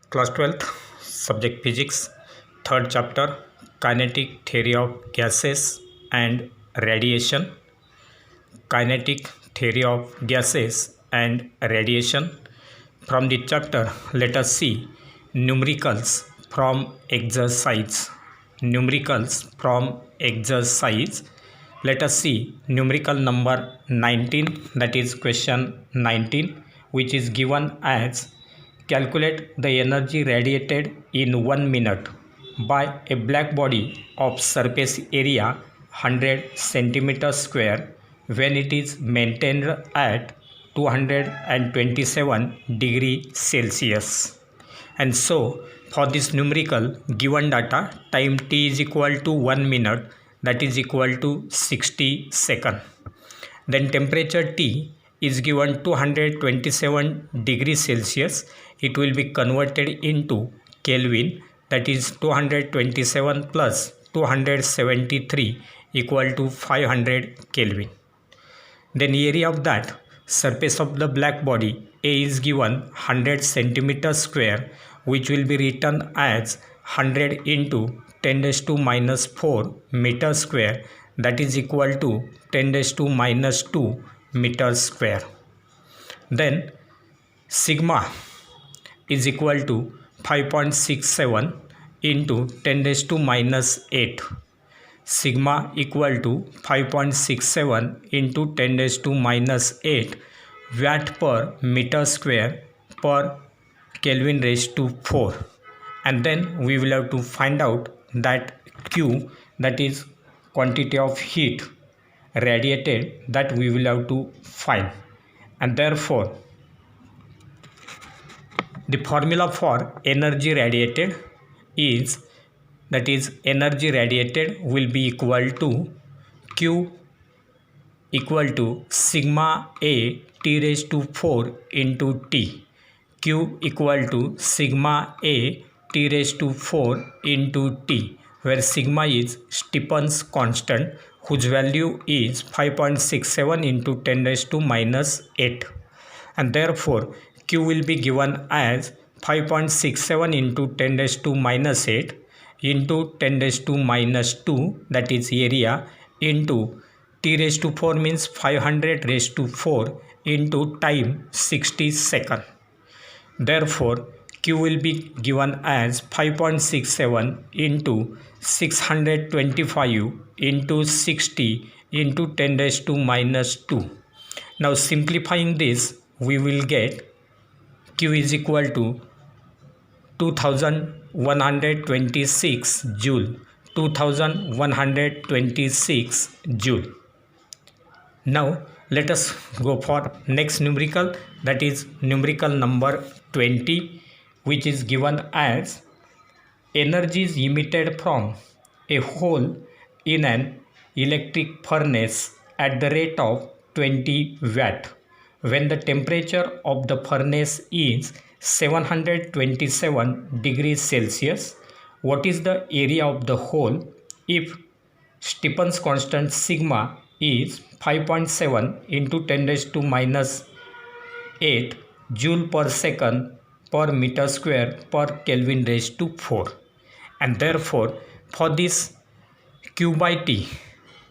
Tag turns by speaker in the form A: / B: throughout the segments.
A: Class 12th, subject physics, third chapter, kinetic theory of gases and radiation. Kinetic theory of gases and radiation. From the chapter, let us see numericals from exercise. Numericals from exercise. Let us see numerical number 19, that is question 19, which is given as calculate the energy radiated in 1 minute by a black body of surface area 100 centimeter square when it is maintained at 227 degree Celsius. And so for this numerical given data, time t is equal to 1 minute, that is equal to 60 seconds. Then temperature T is given 227 degrees Celsius. It will be converted into Kelvin, that is 227 plus 273 equal to 500 Kelvin. Then area of that surface of the black body A is given 100 centimeter square, which will be written as 100 into 10 raised to minus 4 meter square, that is equal to 10 raised to minus 2 meters square. Then sigma is equal to 5.67 into 10 raised to minus 8. Sigma equal to 5.67 into 10 raised to minus 8 watt per meter square per Kelvin raised to 4. And then we will have to find out that Q, that is quantity of heat radiated, that we will have to find. And therefore the formula for energy radiated is, that is energy radiated will be equal to Q equal to sigma A T raised to 4 into T. Q equal to sigma A T raised to 4 into T, where sigma is Stefan's constant, whose value is 5.67 into 10 raised to minus 8. And therefore Q will be given as 5.67 into 10 raised to minus 8 into 10 raised to minus 2, that is area, into T raised to 4 means 500 raised to 4 into time 60 seconds. Therefore Q will be given as 5.67 into 625 into 60 into 10 raised to minus 2. Now simplifying this, we will get Q is equal to 2126 joule. 2126 joule. Now let us go for next numerical, that is numerical number 20, which is given as energy is emitted from a hole in an electric furnace at the rate of 20 watt when the temperature of the furnace is 727 degrees Celsius. What is the area of the hole if Stefan's constant sigma is 5.7 into 10 raised to minus 8 joule per second per meter square per Kelvin raised to 4. And therefore for this Q by T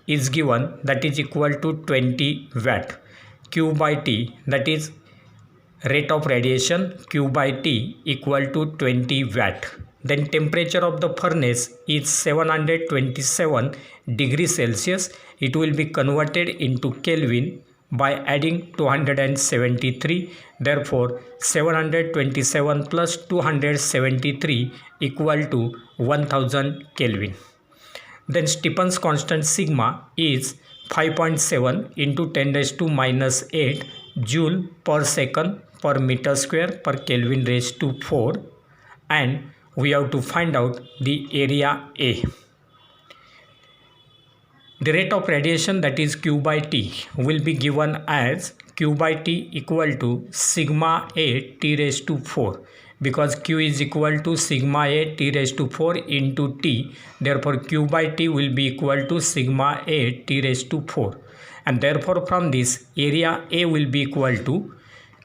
A: is given, that is equal to 20 watt. Q by T, that is rate of radiation, Q by T equal to 20 watt. Then temperature of the furnace is 727 degrees Celsius. It will be converted into Kelvin by adding 273. Therefore 727 plus 273 equal to 1000 Kelvin. Then Stefan's constant sigma is 5.7 into 10 raised to minus 8 joule per second per meter square per Kelvin raised to 4, and we have to find out the area A. The rate of radiation, that is Q by T, will be given as Q by T equal to sigma A T raised to 4, because Q is equal to sigma A T raised to 4 into T. Therefore Q by T will be equal to sigma A T raised to 4, and therefore from this area A will be equal to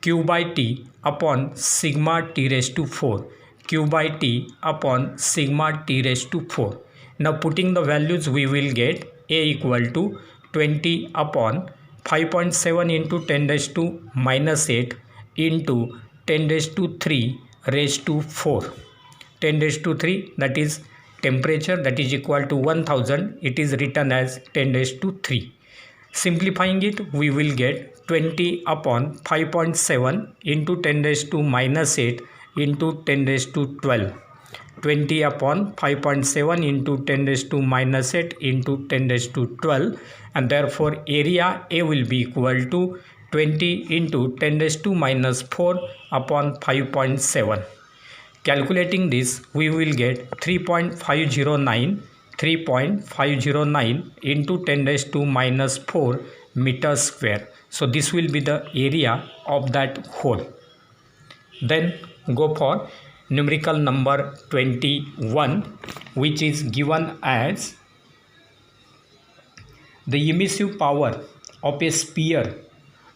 A: Q by T upon sigma T raised to 4. q by t upon sigma t raised to 4. Now putting the values, we will get a equal to 20 upon 5.7 into 10 raised to minus 8 into 10 raised to 3 raised to 4. 10 raised to 3, that is temperature, that is equal to 1000. It is written as 10 raised to 3. Simplifying it, we will get 20 upon 5.7 into 10 raised to minus 8 into 10 raised to 12. 20 upon 5.7 into 10 raised to minus 8 into 10 raised to 12, and therefore area A will be equal to 20 into 10 raised to minus 4 upon 5.7. Calculating this, we will get 3.509 into 10 raised to minus 4 meters square. So this will be the area of that hole. Then go for numerical number 21, which is given as the emissive power of a sphere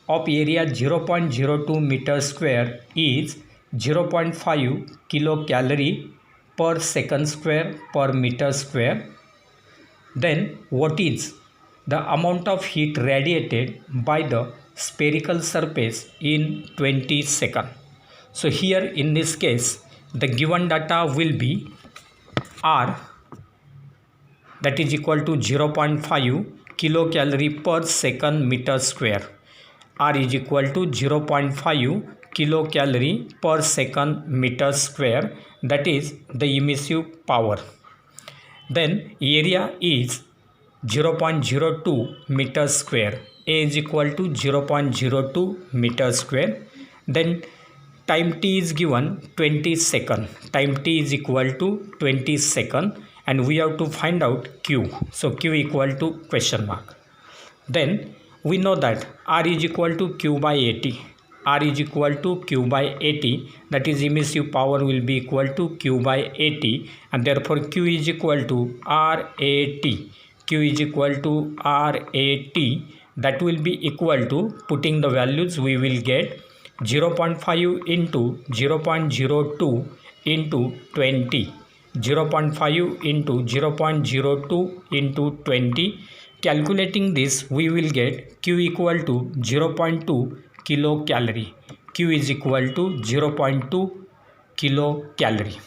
A: of area 0.02 meters square is 0.5 kilocalorie per second square per meter square. Then what is the amount of heat radiated by the spherical surface in 20 seconds? So here in this case, the given data will be R, that is equal to 0.5 kilocalorie per second meter square. R is equal to 0.5 kilocalorie per second meter square, that is the emissive power. Then area is 0.02 meter square. A is equal to 0.02 meter square. Then time t is given 20 seconds. Time t is equal to 20 seconds, and we have to find out q. So q equal to question mark. Then we know that R is equal to q by AT. R is equal to q by AT, that is emissive power will be equal to q by AT, and therefore q is equal to RAT. Q is equal to RAT, that will be equal to, putting the values, we will get 0.5 into 0.02 into 20. 0.5 into 0.02 into 20. Calculating this, we will get q equal to 0.2 kilocalorie. Q is equal to 0.2 kilocalorie.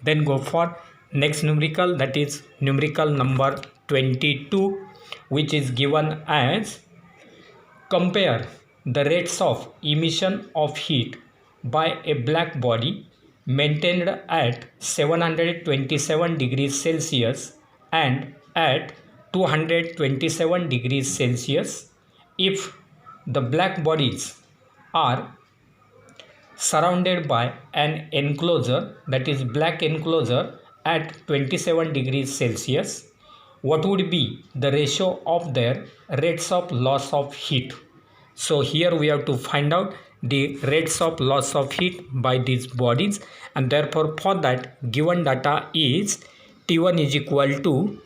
A: Then go for next numerical, that is numerical number 22, which is given as compare the rates of emission of heat by a black body maintained at 727 degrees Celsius and at 227 degrees Celsius if the black bodies are surrounded by an enclosure, that is black enclosure, at 27 degrees Celsius. What would be the ratio of their rates of loss of heat? So here we have to find out the rates of loss of heat by these bodies, and therefore for that given data is T1 is equal to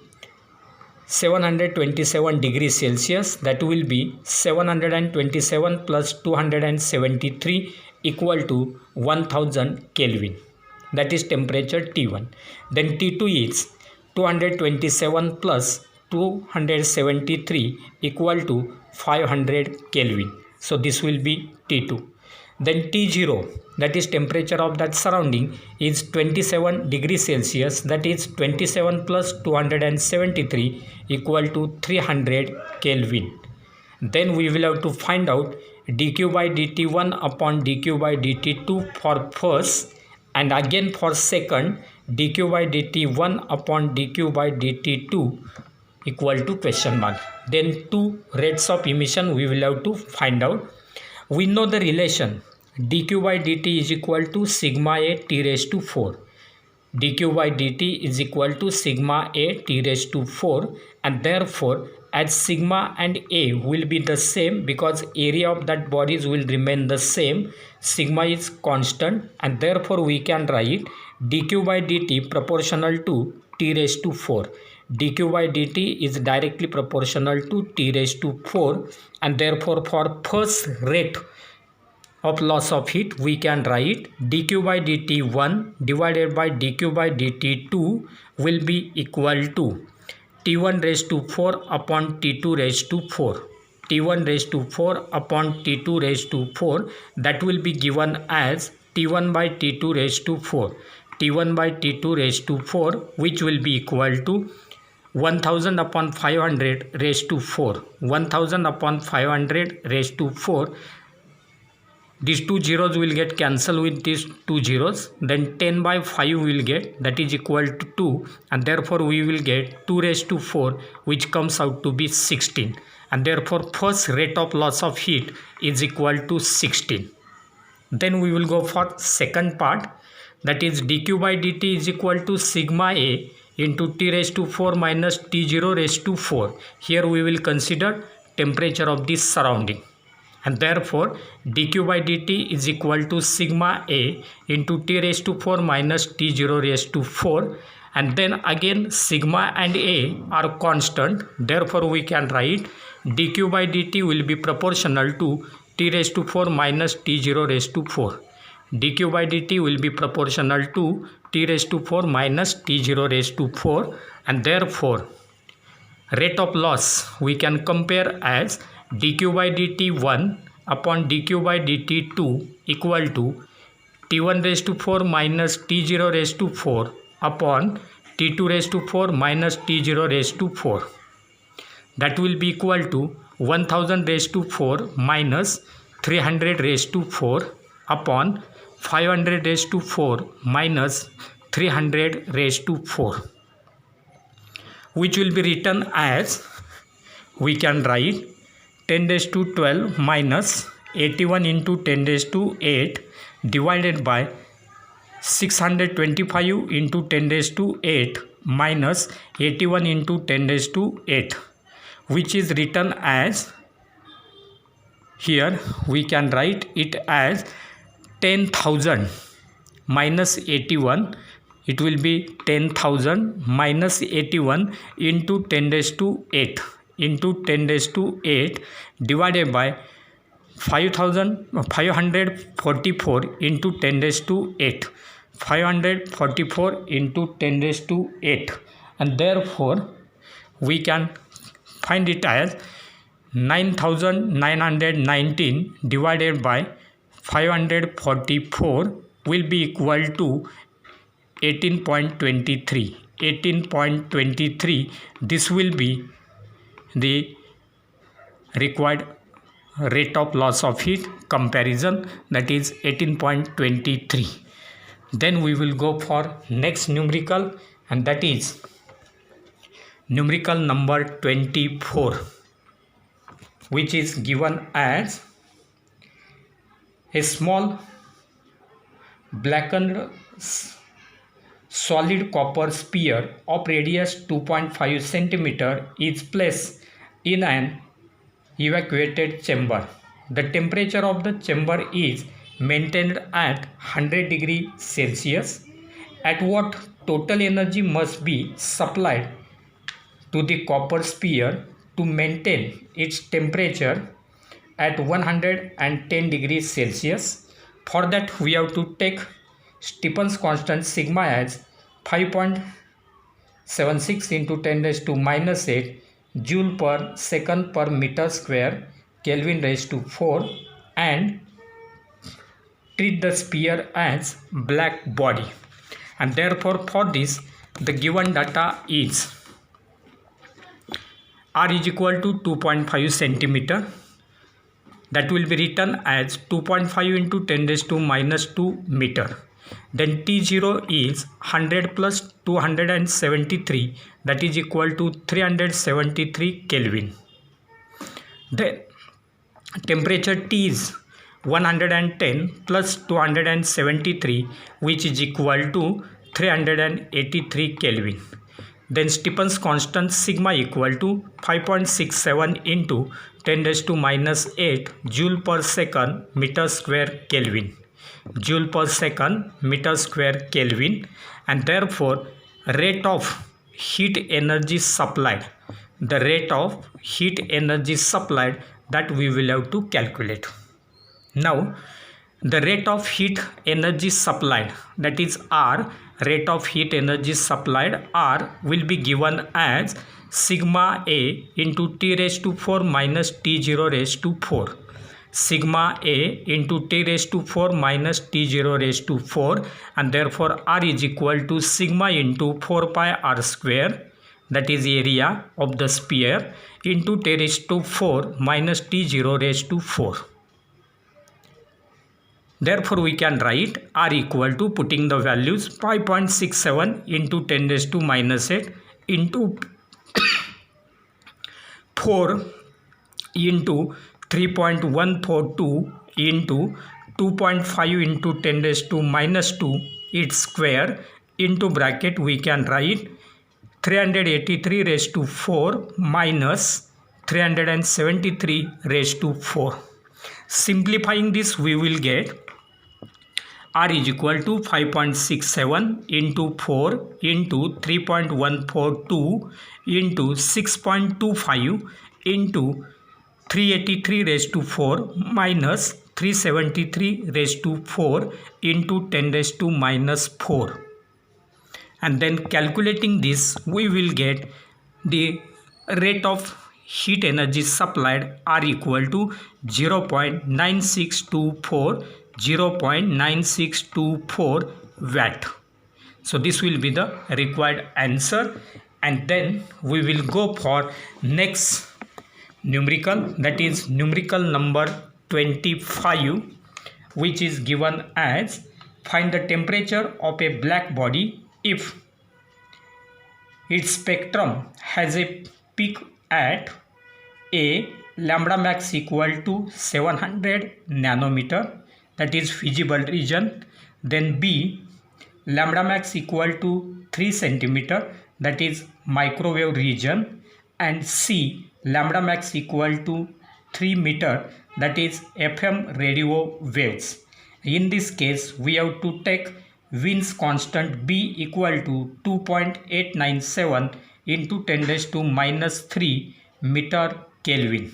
A: 727 degrees Celsius, that will be 727 plus 273 equal to 1000 Kelvin, that is temperature T1. Then T2 is 227 plus 273 equal to 500 Kelvin. So this will be T2. Then T0, that is temperature of that surrounding, is 27 degrees Celsius, that is 27 plus 273 equal to 300 Kelvin. Then we will have to find out dq by dt1 upon dq by dt2 for first, and again for second dq by dt1 upon dq by dt2 equal to question mark. Then two rates of emission we will have to find out. We know the relation dq by dt is equal to sigma a t raised to 4. dq by dt is equal to sigma a t raised to 4, and therefore as sigma and a will be the same because area of that bodies will remain the same, sigma is constant, and therefore we can write dq by dt proportional to t raised to 4. dq by dt is directly proportional to t raised to 4, and therefore for first rate of loss of heat, we can write dq by dt1 divided by dq by dt2 will be equal to T1 raised to 4 upon T2 raised to 4. T1 raised to 4 upon T2 raised to 4, that will be given as T1 by T2 raised to 4. T1 by T2 raised to 4, which will be equal to 1000 upon 500 raised to 4. 1000 upon 500 raised to 4. These two zeros will get cancelled with these two zeros. Then 10 by 5 will get, that is equal to 2. And therefore we will get 2 raised to 4, which comes out to be 16. And therefore first rate of loss of heat is equal to 16. Then we will go for second part, that is dq by dt is equal to sigma a into T raised to 4 minus T0 raised to 4. Here we will consider temperature of this surrounding. And therefore dq by dt is equal to sigma a into T raised to 4 minus T0 raised to 4. And then again sigma and a are constant. Therefore we can write dq by dt will be proportional to T raised to 4 minus T0 raised to 4. dq by dt will be proportional to T raised to 4 minus T0 raised to 4. And therefore rate of loss we can compare as dq by dt1 upon dq by dt2 equal to T1 raised to 4 minus T0 raised to 4 upon T2 raised to 4 minus T0 raised to 4. That will be equal to 1000 raised to 4 minus 300 raised to 4 upon 500 raised to 4 minus 300 raised to 4, which will be written as, we can write 10 raised to 12 minus 81 into 10 raised to 8 divided by 625 into 10 raised to 8 minus 81 into 10 raised to 8, which is written as, here we can write it as 10,000 minus 81. It will be 10,000 minus 81 into 10 raised to 8 into 10 raised to 8 divided by 544 into 10 raised to 8. 544 into 10 raised to 8. And therefore we can find it as 9919 divided by 544 will be equal to 18.23. 18.23. This will be the required rate of loss of heat comparison, that is 18.23. Then we will go for next numerical, and that is numerical number 24, which is given as a small blackened solid copper sphere of radius 2.5 cm is placed in an evacuated chamber. The temperature of the chamber is maintained at 100 degrees Celsius. At what total energy must be supplied to the copper sphere to maintain its temperature at 110 degrees Celsius? For that we have to take Stephen's constant sigma as 5.76 into 10 raised to minus 8 joule per second per meter square Kelvin raised to 4, and treat the sphere as black body. And therefore for this the given data is R is equal to 2.5 centimeter. That will be written as 2.5 into 10 raised to minus 2 meter. Then T0 is 100 plus 273, that is equal to 373 Kelvin. Then temperature T is 110 plus 273, which is equal to 383 Kelvin. Then Stephen's constant sigma equal to 5.67 into 10 raised to minus 8 joule per second meter square Kelvin. Joule per second meter square Kelvin. And therefore rate of heat energy supplied, the rate of heat energy supplied, that we will have to calculate. Now the rate of heat energy supplied, that is R, rate of heat energy supplied R will be given as sigma A into T raised to 4 minus T0 raised to 4. Sigma A into T raised to 4 minus T0 raised to 4, and therefore R is equal to sigma into 4 pi R square, that is area of the sphere, into T raised to 4 minus T0 raised to 4. Therefore, we can write R equal to, putting the values, 5.67 into 10 raised to minus 8 into 4 into 3.142 into 2.5 into 10 raised to minus 2 its square, into bracket we can write 383 raised to 4 minus 373 raised to 4. Simplifying this, we will get R is equal to 5.67 into 4 into 3.142 into 6.25 into 383 raised to 4 minus 373 raised to 4 into 10 raised to minus 4. And then calculating this, we will get the rate of heat energy supplied R equal to 0.9624 watt. So this will be the required answer, and then we will go for next numerical, that is numerical number 25, which is given as find the temperature of a black body if its spectrum has a peak at A, lambda max equal to 700 nanometer, that is visible region, then B, lambda max equal to 3 centimeter, that is microwave region, and C, lambda max equal to 3 meter, that is FM radio waves. In this case, we have to take Wien's constant B equal to 2.897 into 10 raised to minus 3 meter Kelvin.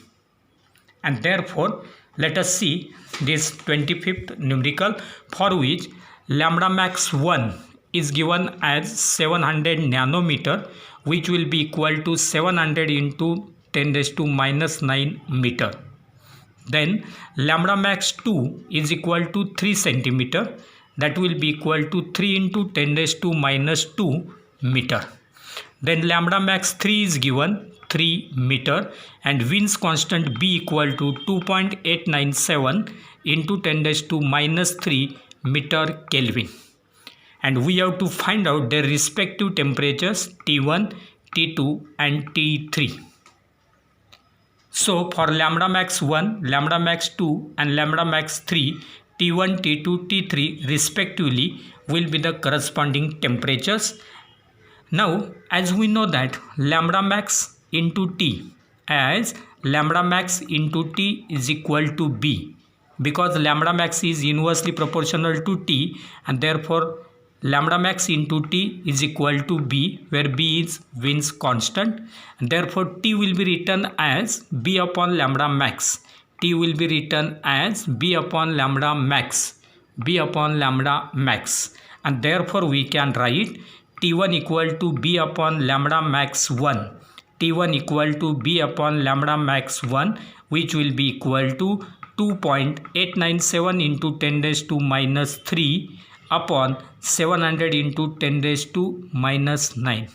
A: And therefore, let us see this 25th numerical, for which lambda max 1 is given as 700 nanometer, which will be equal to 700 into 10 raised to minus 9 meter. Then lambda max 2 is equal to 3 centimeter, that will be equal to 3 into 10 raised to minus 2 meter. Then lambda max 3 is given 3 meter, and Wien's constant B equal to 2.897 into 10 raised to minus 3 meter Kelvin. And we have to find out their respective temperatures T1, T2 and T3. So for lambda max 1, lambda max 2 and lambda max 3, T1, T2, T3 respectively will be the corresponding temperatures. Now, as we know that lambda max into T, as lambda max into T is equal to B, because lambda max is inversely proportional to T, and therefore lambda max into T is equal to B, where B is Wien's constant, and therefore T will be written as B upon lambda max. T will be written as B upon lambda max, B upon lambda max, and therefore we can write T1 equal to B upon lambda max 1, T1 equal to B upon lambda max 1, which will be equal to 2.897 into 10 raised to minus 3 upon 700 into 10 raised to minus 9.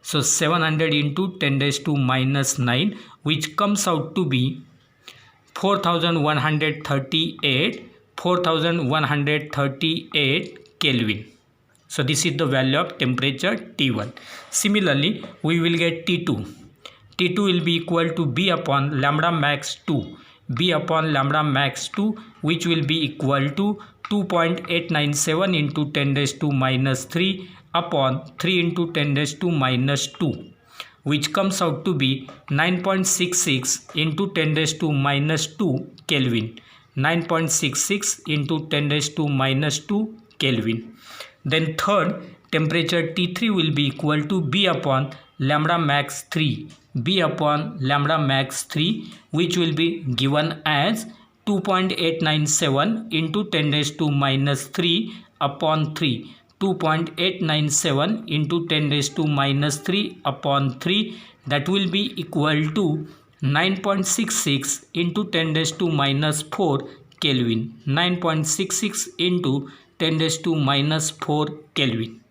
A: So 700 into 10 raised to minus 9, which comes out to be 4138 Kelvin. So this is the value of temperature T1. Similarly, we will get T2. T2 will be equal to B upon lambda max 2, B upon lambda max 2, which will be equal to 2.897 into 10 raised to minus 3 upon 3 into 10 raised to minus 2, which comes out to be 9.66 into 10 raised to minus 2 Kelvin. 9.66 into 10 raised to minus 2 Kelvin. Then third, temperature T3 will be equal to B upon lambda max 3, B upon lambda max 3, which will be given as 2.897 into 10 raised to minus 3 upon 3. 2.897 into 10 raised to minus 3 upon 3, that will be equal to 9.66 into 10 raised to minus 4 Kelvin. 9.66 into 10 raised to minus 4 Kelvin.